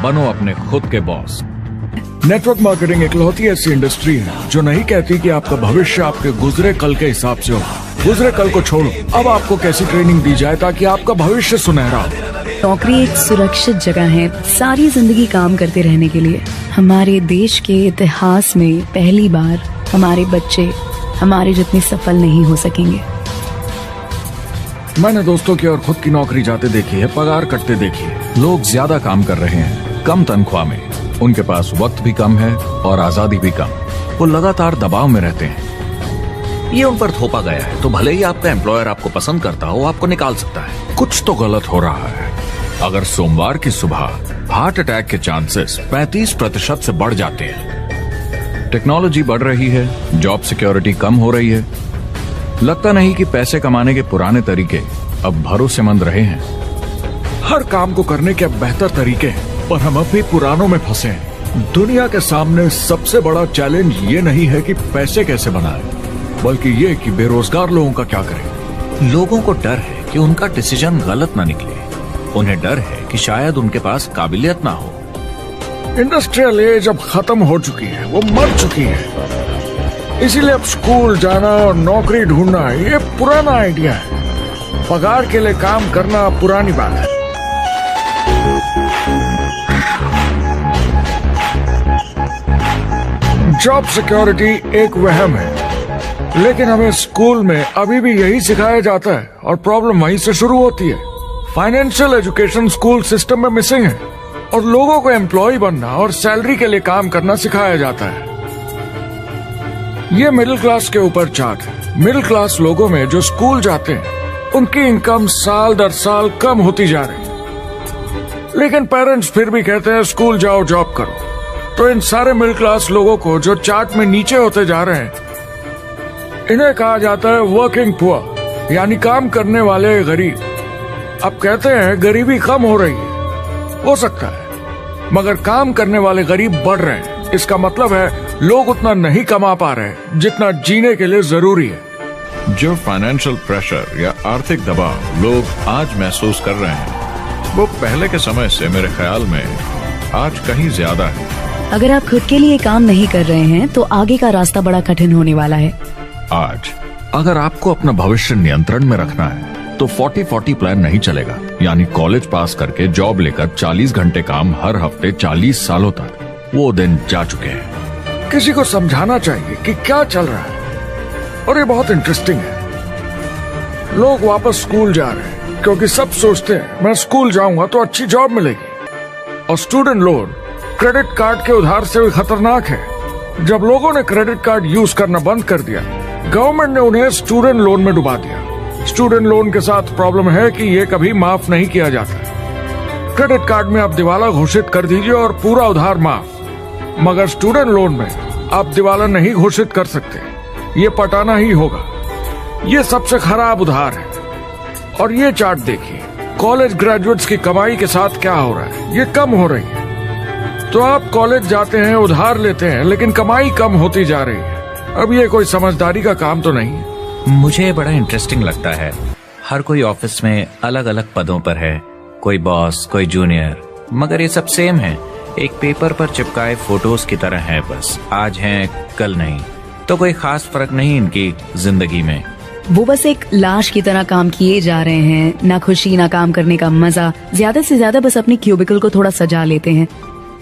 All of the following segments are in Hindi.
बनो अपने खुद के बॉस। नेटवर्क मार्केटिंग इकलौती ऐसी इंडस्ट्री है जो नहीं कहती कि आपका भविष्य आपके गुजरे कल के हिसाब से हो। गुजरे कल को छोड़ो, अब आपको कैसी ट्रेनिंग दी जाए ताकि आपका भविष्य सुनहरा हो। नौकरी एक सुरक्षित जगह है सारी जिंदगी काम करते रहने के लिए। हमारे देश के इतिहास में पहली बार हमारे बच्चे हमारे जितने सफल नहीं हो सकेंगे। मैंने दोस्तों की और खुद की नौकरी जाते देखी है, पगार कटते देखी है। लोग ज्यादा काम कर रहे हैं कम तनख्वाह में, उनके पास वक्त भी कम है और आजादी भी कम। वो लगातार दबाव में रहते हैं। ये उन पर थोपा गया है तो भले ही आपका एम्प्लॉयर आपको पसंद करता हो, आपको निकाल सकता है। कुछ तो गलत हो रहा है। अगर सोमवार की सुबह हार्ट अटैक के चांसेस 35% से बढ़ जाते हैं। टेक्नोलॉजी बढ़ रही है, जॉब सिक्योरिटी कम हो रही है। लगता नहीं कि पैसे कमाने के पुराने तरीके अब भरोसेमंद रहे हैं। हर काम को करने के अब बेहतर तरीके हैं, पर हम अब भी पुरानों में फंसे हैं। दुनिया के सामने सबसे बड़ा चैलेंज ये नहीं है कि पैसे कैसे बनाएं, बल्कि ये कि बेरोजगार लोगों का क्या करें। लोगों को डर है कि उनका डिसीजन गलत ना निकले। उन्हें डर है कि शायद उनके पास काबिलियत ना हो। इंडस्ट्रियल एज अब खत्म हो चुकी है, वो मर चुकी है। इसीलिए अब स्कूल जाना और नौकरी ढूंढना ये पुराना आइडिया है। पगार के लिए काम करना पुरानी बात है। जॉब सिक्योरिटी एक वहम है, लेकिन हमें स्कूल में अभी भी यही सिखाया जाता है और प्रॉब्लम वहीं से शुरू होती है। फाइनेंशियल एजुकेशन स्कूल सिस्टम में मिसिंग है और लोगों को एम्प्लॉय बनना और सैलरी के लिए काम करना सिखाया जाता है। ये मिडिल क्लास के ऊपर चार्ट है। मिडिल क्लास लोगों में जो स्कूल जाते हैं उनकी इनकम साल दर साल कम होती जा रही है, लेकिन पेरेंट्स फिर भी कहते हैं स्कूल जाओ, जॉब करो। तो इन सारे मिडिल क्लास लोगों को जो चार्ट में नीचे होते जा रहे हैं, इन्हें कहा जाता है वर्किंग पुअर, यानी काम करने वाले गरीब। अब कहते हैं गरीबी कम हो रही है, हो सकता है, मगर काम करने वाले गरीब बढ़ रहे हैं। इसका मतलब है लोग उतना नहीं कमा पा रहे जितना जीने के लिए जरूरी है। जो फाइनेंशियल प्रेशर या आर्थिक दबाव लोग आज महसूस कर रहे हैं, वो पहले के समय से मेरे ख्याल में आज कहीं ज्यादा है। अगर आप खुद के लिए काम नहीं कर रहे हैं तो आगे का रास्ता बड़ा कठिन होने वाला है। आज अगर आपको अपना भविष्य नियंत्रण में रखना है तो 40-40 प्लान नहीं चलेगा, यानी कॉलेज पास करके जॉब लेकर 40 घंटे काम हर हफ्ते 40 सालों तक, वो दिन जा चुके हैं। किसी को समझाना चाहिए कि क्या चल रहा है, और ये बहुत इंटरेस्टिंग है। लोग वापस स्कूल जा रहे हैं क्योंकि सब सोचते हैं मैं स्कूल जाऊंगा तो अच्छी जॉब मिलेगी। और स्टूडेंट लोन क्रेडिट कार्ड के उधार से भी खतरनाक है। जब लोगों ने क्रेडिट कार्ड यूज करना बंद कर दिया, गवर्नमेंट ने उन्हें स्टूडेंट लोन में डुबा दिया। स्टूडेंट लोन के साथ प्रॉब्लम है कि ये कभी माफ नहीं किया जाता। क्रेडिट कार्ड में आप दिवाला घोषित कर दीजिए और पूरा उधार माफ, मगर स्टूडेंट लोन में आप दिवाला नहीं घोषित कर सकते, ये पटाना ही होगा। ये सबसे खराब उधार है। और ये चार्ट देखिए, कॉलेज ग्रेजुएट्स की कमाई के साथ क्या हो रहा है, ये कम हो रही है। तो आप कॉलेज जाते हैं, उधार लेते हैं, लेकिन कमाई कम होती जा रही है। अब ये कोई समझदारी का काम तो नहीं है। मुझे बड़ा इंटरेस्टिंग लगता है। हर कोई ऑफिस में अलग अलग पदों पर है, कोई बॉस, कोई जूनियर, मगर ये सब सेम है। एक पेपर पर चिपकाए फोटोज की तरह है, बस आज हैं कल नहीं। तो कोई खास फर्क नहीं इनकी जिंदगी में। वो बस एक लाश की तरह काम किए जा रहे हैं, ना खुशी ना काम करने का मजा। ज्यादा से ज्यादा बस अपनी क्यूबिकल को थोड़ा सजा लेते हैं,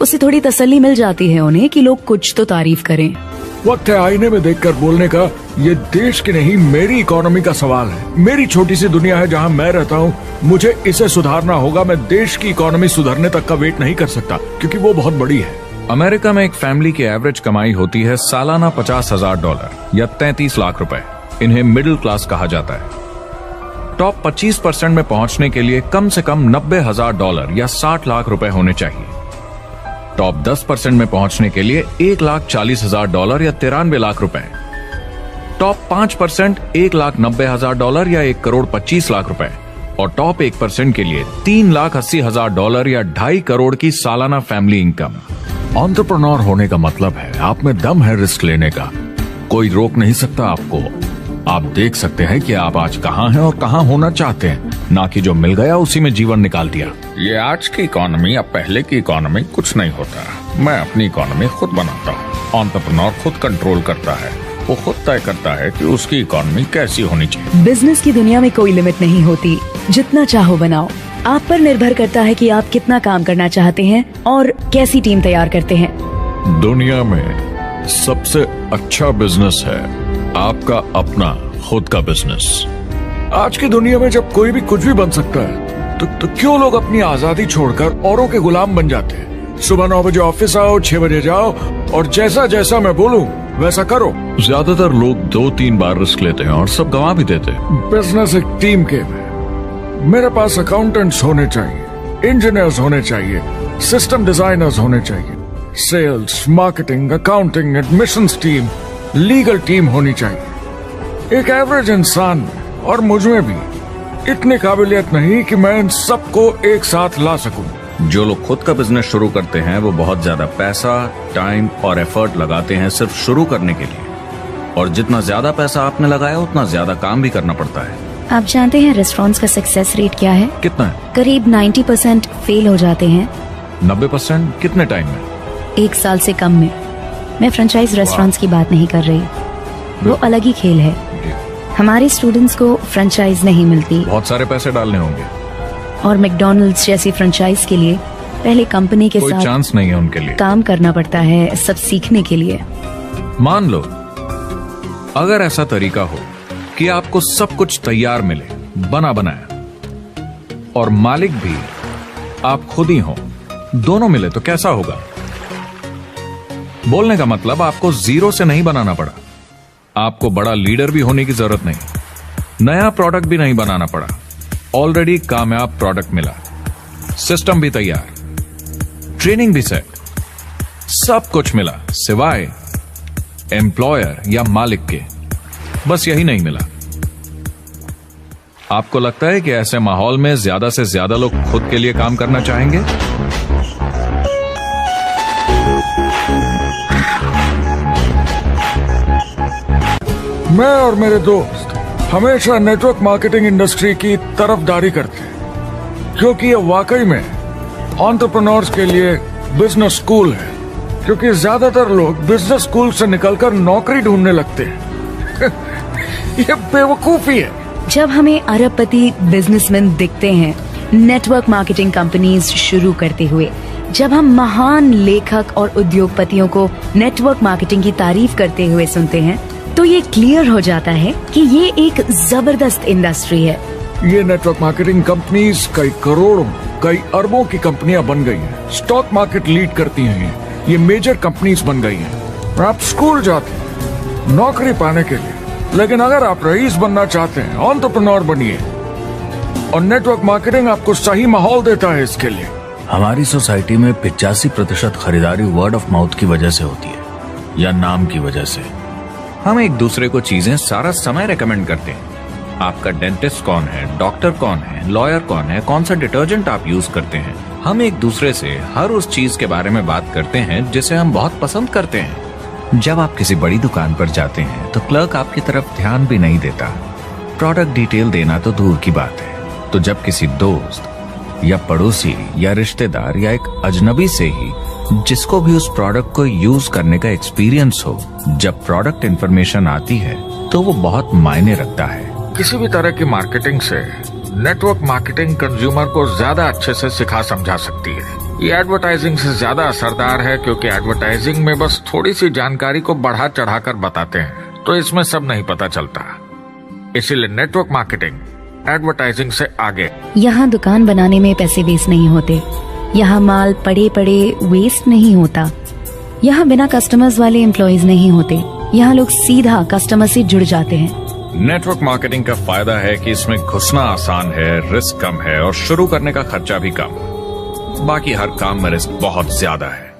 उससे थोड़ी तसल्ली मिल जाती है उन्हें कि लोग कुछ तो तारीफ करें। वक्त है आईने में देखकर बोलने का। ये देश की नहीं, मेरी इकोनॉमी का सवाल है। मेरी छोटी सी दुनिया है जहां मैं रहता हूं, मुझे इसे सुधारना होगा। मैं देश की इकोनॉमी सुधरने तक का वेट नहीं कर सकता, क्योंकि वो बहुत बड़ी है। अमेरिका में एक फैमिली की एवरेज कमाई होती है सालाना $50,000 या 33 लाख रुपए। इन्हें मिडिल क्लास कहा जाता है। टॉप 25% में पहुंचने के लिए कम से कम $90,000 या 60 लाख रुपए होने चाहिए। टॉप 10% में पहुंचने के लिए $1,40,000 या 93 लाख रुपए। टॉप 5% $1,90,000 या 1,25 लाख रुपए। और टॉप 1% के लिए $3,80,000 या 2.5 करोड़ की सालाना फैमिली इनकम। एंटरप्रेन्योर होने का मतलब है आप में दम है रिस्क लेने का। कोई रोक नहीं सकता आपको। आप देख सकते हैं कि आप आज कहाँ हैं और कहाँ होना चाहते हैं, ना कि जो मिल गया उसी में जीवन निकाल दिया। ये आज की इकोनॉमी या पहले की इकोनॉमी कुछ नहीं होता। मैं अपनी इकोनॉमी खुद बनाता हूँ। एंटरप्रेन्योर खुद कंट्रोल करता है, वो खुद तय करता है कि उसकी इकोनॉमी कैसी होनी चाहिए। बिजनेस की दुनिया में कोई लिमिट नहीं होती, जितना चाहो बनाओ। आप पर निर्भर करता है कि आप कितना काम करना चाहते हैं और कैसी टीम तैयार करते हैं। दुनिया में सबसे अच्छा बिजनेस है आपका अपना खुद का बिजनेस। आज की दुनिया में जब कोई भी कुछ भी बन सकता है तो क्यों लोग अपनी आजादी छोड़कर औरों के गुलाम बन जाते हैं। सुबह 9 बजे ऑफिस आओ, 6 बजे जाओ और जैसा जैसा मैं बोलूं वैसा करो। ज्यादातर लोग 2-3 बार रिस्क लेते हैं और सब गंवा भी देते हैं। बिजनेस एक टीम गेम है। मेरे पास अकाउंटेंट्स होने चाहिए, इंजीनियर्स होने चाहिए, सिस्टम डिजाइनर्स होने चाहिए, sales, marketing, accounting, admissions team, legal team होनी चाहिए। एक एवरेज इंसान और मुझ में भी इतनी काबिलियत नहीं कि मैं इन सबको एक साथ ला सकूं। जो लोग खुद का बिजनेस शुरू करते हैं वो बहुत ज्यादा पैसा, टाइम और एफर्ट लगाते हैं सिर्फ शुरू करने के लिए, और जितना ज्यादा पैसा आपने लगाया उतना ज्यादा काम भी करना पड़ता है। आप जानते हैं रेस्टोरेंट्स का सक्सेस रेट क्या है? कितना है? करीब 90% फेल हो जाते हैं। 90% कितने टाइम में? 1 साल से कम में। मैं फ्रेंचाइज रेस्टोरेंट्स की बात नहीं कर रही, वो अलग ही खेल है। हमारे स्टूडेंट्स को फ्रेंचाइज नहीं मिलती बहुत सारे पैसे डालने होंगे और मैकडॉनल्ड्स जैसी फ्रेंचाइज के लिए पहले कंपनी के कोई साथ चांस नहीं है उनके लिए। काम करना पड़ता है सब सीखने के लिए। मान लो अगर ऐसा तरीका हो कि आपको सब कुछ तैयार मिले, बना बनाया, और मालिक भी आप खुद ही हो, दोनों मिले तो कैसा होगा? बोलने का मतलब आपको जीरो से नहीं बनाना पड़ा, आपको बड़ा लीडर भी होने की जरूरत नहीं, नया प्रोडक्ट भी नहीं बनाना पड़ा, ऑलरेडी कामयाब प्रोडक्ट मिला, सिस्टम भी तैयार, ट्रेनिंग भी सेट, सब कुछ मिला सिवाय एम्प्लॉयर या मालिक के। बस यही नहीं मिला। आपको लगता है कि ऐसे माहौल में ज्यादा से ज्यादा लोग खुद के लिए काम करना चाहेंगे? मैं और मेरे दोस्त हमेशा नेटवर्क मार्केटिंग इंडस्ट्री की तरफदारी करते हैं, क्योंकि ये वाकई में एंटरप्रेन्योर्स के लिए बिजनेस स्कूल है। क्योंकि ज्यादातर लोग बिजनेस स्कूल से निकलकर नौकरी ढूंढने लगते हैं। ये बेवकूफी है। जब हमें अरबपति बिजनेसमैन दिखते हैं नेटवर्क मार्केटिंग कंपनीज शुरू करते हुए, जब हम महान लेखक और उद्योगपतियों को नेटवर्क मार्केटिंग की तारीफ करते हुए सुनते हैं, तो ये क्लियर हो जाता है कि ये एक जबरदस्त इंडस्ट्री है। ये नेटवर्क मार्केटिंग कंपनीज कई करोड़ों, कई अरबों की कंपनियां बन गई हैं। स्टॉक मार्केट लीड करती हैं। ये मेजर कंपनीज बन गई हैं। आप स्कूल जाते हैं नौकरी पाने के लिए, लेकिन अगर आप रईस बनना चाहते हैं, एंटरप्रेन्योर बनिए, और नेटवर्क मार्केटिंग आपको सही माहौल देता है इसके लिए। हमारी सोसाइटी में 85% खरीदारी वर्ड ऑफ माउथ की वजह से होती है या नाम की वजह से। हम एक दूसरे को चीजें सारा समय रेकमेंड करते हैं। आपका डेंटिस्ट कौन है, डॉक्टर कौन है, लॉयर कौन है, कौन सा डिटर्जेंट आप यूज करते हैं। हम एक दूसरे से हर उस चीज के बारे में बात करते हैं जिसे हम बहुत पसंद करते हैं। जब आप किसी बड़ी दुकान पर जाते हैं तो क्लर्क आपकी तरफ ध्यान भी नहीं देता, प्रोडक्ट डिटेल देना तो दूर की बात है। तो जब किसी दोस्त या पड़ोसी या रिश्तेदार या एक अजनबी से ही, जिसको भी उस प्रोडक्ट को यूज करने का एक्सपीरियंस हो, जब प्रोडक्ट इंफॉर्मेशन आती है तो वो बहुत मायने रखता है। किसी भी तरह की मार्केटिंग से नेटवर्क मार्केटिंग कंज्यूमर को ज्यादा अच्छे से सिखा समझा सकती है। ये एडवर्टाइजिंग से ज्यादा असरदार है, क्योंकि एडवर्टाइजिंग में बस थोड़ी सी जानकारी को बढ़ा चढ़ाकर बताते हैं, तो इसमें सब नहीं पता चलता। इसीलिए नेटवर्क मार्केटिंग एडवर्टाइजिंग से आगे। यहाँ दुकान बनाने में पैसे वेस्ट नहीं होते, यहाँ माल पड़े पड़े वेस्ट नहीं होता, यहाँ बिना कस्टमर्स वाले एम्प्लॉयज नहीं होते, यहाँ लोग सीधा कस्टमर से जुड़ जाते हैं। नेटवर्क मार्केटिंग का फायदा है कि इसमें घुसना आसान है, रिस्क कम है और शुरू करने का खर्चा भी कम। बाकी हर काम में रिस्क बहुत ज्यादा है।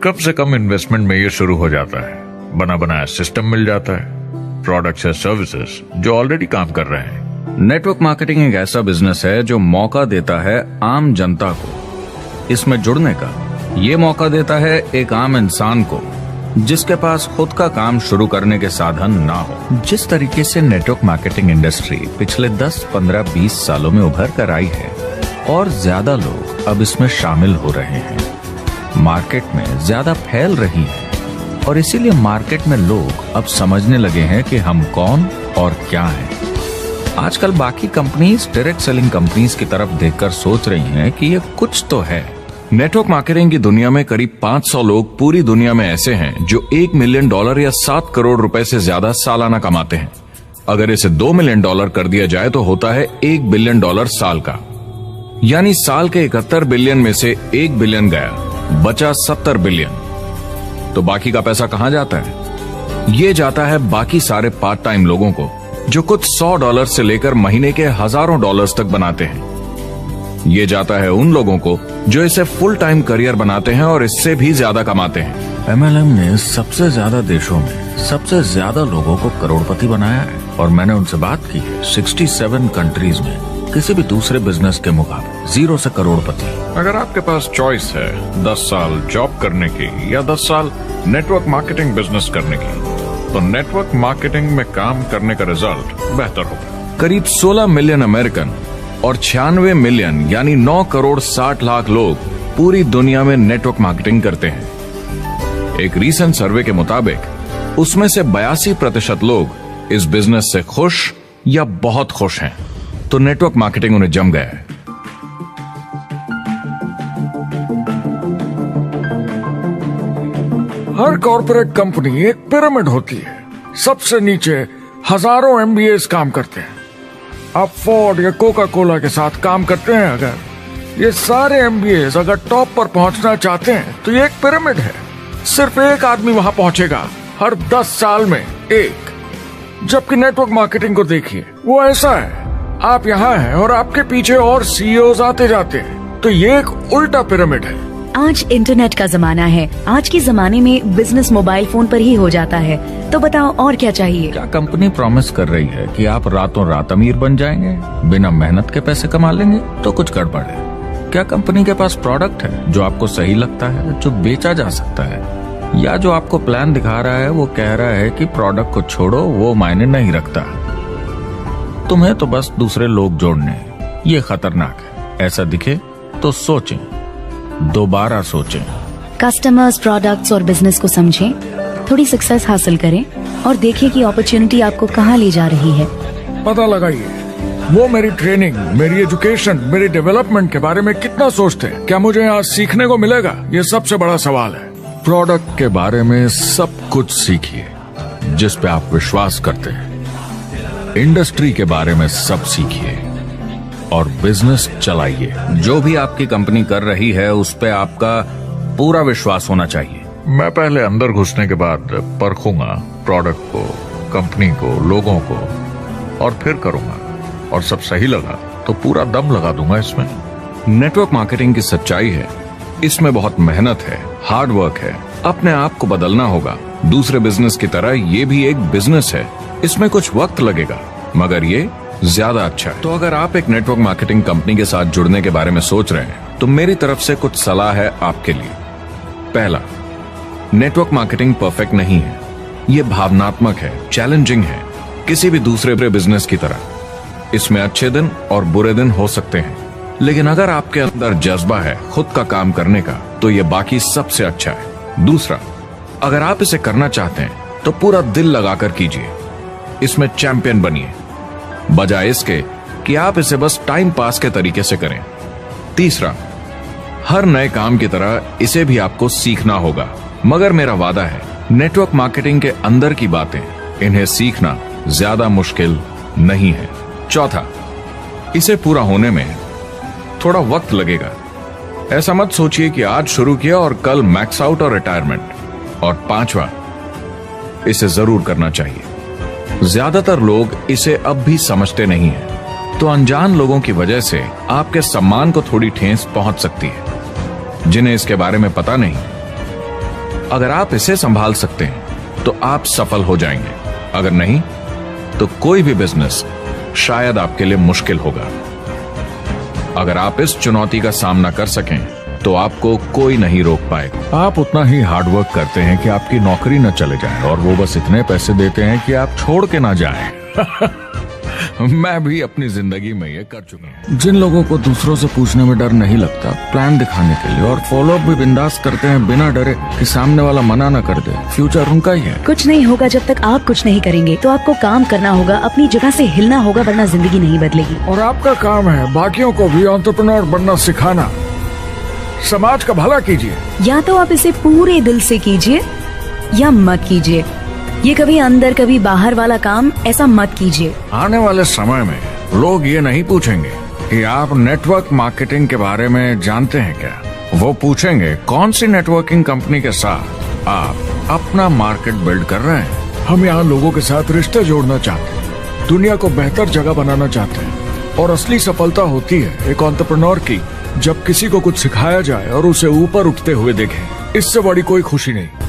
कम से कम इन्वेस्टमेंट में ये शुरू हो जाता है, बना बनाया सिस्टम मिल जाता है, प्रोडक्ट्स या सर्विसेज जो ऑलरेडी काम कर रहे हैं। नेटवर्क मार्केटिंग एक ऐसा बिजनेस है जो मौका देता है आम जनता को इसमें जुड़ने का। ये मौका देता है एक आम इंसान को जिसके पास खुद का काम शुरू करने के साधन ना हो। जिस तरीके से नेटवर्क मार्केटिंग इंडस्ट्री पिछले 10, 15, 20 सालों में उभर कर आई है और ज्यादा लोग अब इसमें शामिल हो रहे हैं, मार्केट में ज्यादा फैल रही है और इसीलिए मार्केट में लोग अब समझने लगे हैं कि हम कौन और क्या हैं। आजकल बाकी कंपनीज डायरेक्ट सेलिंग कंपनीज की तरफ देखकर सोच रही हैं कि ये कुछ तो है। नेटवर्क मार्केटिंग की दुनिया में करीब 500 लोग पूरी दुनिया में ऐसे हैं जो $1 मिलियन या 7 करोड़ रुपए से ज्यादा सालाना कमाते हैं। अगर इसे $2 मिलियन कर दिया जाए तो होता है $1 बिलियन साल का, यानी साल के 71 बिलियन में से 1 बिलियन गया, बचा 70 बिलियन। तो बाकी का पैसा कहां जाता है? ये जाता है बाकी सारे पार्ट टाइम लोगों को जो कुछ $100 से लेकर महीने के हजारों डॉलर्स तक बनाते हैं। ये जाता है उन लोगों को जो इसे फुल टाइम करियर बनाते हैं और इससे भी ज्यादा कमाते हैं। MLM ने सबसे ज्यादा देशों में सबसे ज्यादा लोगों को करोड़पति बनाया है और मैंने उनसे बात की है 67 कंट्रीज में किसी भी दूसरे बिजनेस के मुकाबले 0 से करोड़पति। अगर आपके पास चॉइस है 10 साल जॉब करने की या 10 साल नेटवर्क मार्केटिंग बिजनेस करने की, तो नेटवर्क मार्केटिंग में काम करने का रिजल्ट बेहतर होगा। करीब 16 मिलियन अमेरिकन और 96 मिलियन यानी 9 करोड़ 60 लाख लोग पूरी दुनिया में नेटवर्क मार्केटिंग करते हैं। एक रीसेंट सर्वे के मुताबिक उसमें से 82% लोग इस बिजनेस से खुश या बहुत खुश हैं। तो नेटवर्क मार्केटिंग उन्हें जम गया है। हर कॉर्पोरेट कंपनी एक पिरामिड होती है। सबसे नीचे हजारों MBAs काम करते हैं। आप फोर्ड या कोका कोला के साथ काम करते हैं। अगर ये सारे MBAs अगर टॉप पर पहुंचना चाहते हैं तो ये एक पिरामिड है। सिर्फ एक आदमी वहां पहुंचेगा हर 10 साल में एक। जबकि नेटवर्क मार्केटिंग को देखिए, वो ऐसा है, आप यहाँ हैं और आपके पीछे और CEOs आते जाते हैं। तो ये एक उल्टा पिरामिड है। आज इंटरनेट का जमाना है। आज के जमाने में बिजनेस मोबाइल फोन पर ही हो जाता है। तो बताओ और क्या चाहिए? क्या कंपनी प्रॉमिस कर रही है कि आप रातों रात अमीर बन जाएंगे, बिना मेहनत के पैसे कमा लेंगे? तो कुछ गड़बड़ है। क्या कंपनी के पास प्रोडक्ट है जो आपको सही लगता है, जो बेचा जा सकता है, या जो आपको प्लान दिखा रहा है वो कह रहा है कि प्रोडक्ट को छोड़ो, वो मायने नहीं रखता, तुम्हें तो बस दूसरे लोग जोड़ने? ये खतरनाक है। ऐसा दिखे तो सोचें, दोबारा सोचें। कस्टमर्स, प्रोडक्ट्स और बिजनेस को समझें, थोड़ी सक्सेस हासिल करें और देखें कि अपॉर्चुनिटी आपको कहां ले जा रही है। पता लगाइए वो मेरी ट्रेनिंग, मेरी एजुकेशन, मेरी डेवलपमेंट के बारे में कितना सोचते हैं। क्या मुझे यहाँ सीखने को मिलेगा? ये सबसे बड़ा सवाल है। प्रोडक्ट के बारे में सब कुछ सीखिए जिस पे आप विश्वास करते हैं। इंडस्ट्री के बारे में सब सीखिए और बिजनेस चलाइए। जो भी आपकी कंपनी कर रही है उस पे आपका पूरा विश्वास होना चाहिए। मैं पहले अंदर घुसने के बाद परखूंगा प्रोडक्ट को, कंपनी को, लोगों को, और फिर करूंगा। और सब सही लगा तो पूरा दम लगा दूंगा इसमें। नेटवर्क मार्केटिंग की सच्चाई है, इसमें बहुत मेहनत है, हार्ड वर्क है, अपने आप को बदलना होगा। दूसरे बिजनेस की तरह ये भी एक बिजनेस है, इसमें कुछ वक्त लगेगा मगर ये ज्यादा अच्छा है। तो अगर आप एक नेटवर्क मार्केटिंग कंपनी के साथ जुड़ने के बारे में सोच रहे हैं तो मेरी तरफ से कुछ सलाह है आपके लिए। पहला, नेटवर्क मार्केटिंग परफेक्ट नहीं है। ये भावनात्मक है, चैलेंजिंग है, किसी भी दूसरे बिजनेस की तरह। इसमें अच्छे दिन और बुरे दिन हो सकते हैं, लेकिन अगर आपके अंदर जज्बा है खुद का काम करने का तो ये बाकी सबसे अच्छा है। दूसरा, अगर आप इसे करना चाहते हैं तो पूरा दिल लगाकर कीजिए, इसमें चैंपियन बनिए, बजाय इसके कि आप इसे बस टाइम पास के तरीके से करें। तीसरा, हर नए काम की तरह इसे भी आपको सीखना होगा, मगर मेरा वादा है नेटवर्क मार्केटिंग के अंदर की बातें, इन्हें सीखना ज्यादा मुश्किल नहीं है। चौथा, इसे पूरा होने में थोड़ा वक्त लगेगा। ऐसा मत सोचिए कि आज शुरू किया और कल मैक्स आउट और रिटायरमेंट। और पांचवा, इसे जरूर करना चाहिए। ज्यादातर लोग इसे अब भी समझते नहीं हैं, तो अनजान लोगों की वजह से आपके सम्मान को थोड़ी ठेस पहुंच सकती है, जिन्हें इसके बारे में पता नहीं। अगर आप इसे संभाल सकते हैं तो आप सफल हो जाएंगे, अगर नहीं तो कोई भी बिजनेस शायद आपके लिए मुश्किल होगा। अगर आप इस चुनौती का सामना कर सकें तो आपको कोई नहीं रोक पाएगा। आप उतना ही हार्डवर्क करते हैं कि आपकी नौकरी न चले जाए, और वो बस इतने पैसे देते हैं कि आप छोड़ के ना जाएं। मैं भी अपनी जिंदगी में ये कर चुका हूँ। जिन लोगों को दूसरों से पूछने में डर नहीं लगता, प्लान दिखाने के लिए और फॉलो अप भी बिंदास करते हैं बिना डरे कि सामने वाला मना न कर दे, फ्यूचर उनका ही है। कुछ नहीं होगा जब तक आप कुछ नहीं करेंगे। तो आपको काम करना होगा, अपनी जगह से हिलना होगा, वरना जिंदगी नहीं बदलेगी। और आपका काम है बाकियों को भी एंटरप्रेन्योर बनना सिखाना। समाज का भला कीजिए। या तो आप इसे पूरे दिल से कीजिए या मत कीजिए। ये कभी अंदर कभी बाहर वाला काम ऐसा मत कीजिए। आने वाले समय में लोग ये नहीं पूछेंगे कि आप नेटवर्क मार्केटिंग के बारे में जानते हैं क्या, वो पूछेंगे कौन सी नेटवर्किंग कंपनी के साथ आप अपना मार्केट बिल्ड कर रहे हैं। हम यहाँ लोगों के साथ रिश्ते जोड़ना चाहते हैं, दुनिया को बेहतर जगह बनाना चाहते हैं। और असली सफलता होती है एक एंटरप्रेन्योर की, जब किसी को कुछ सिखाया जाए और उसे ऊपर उठते हुए देखें। इससे बड़ी कोई खुशी नहीं।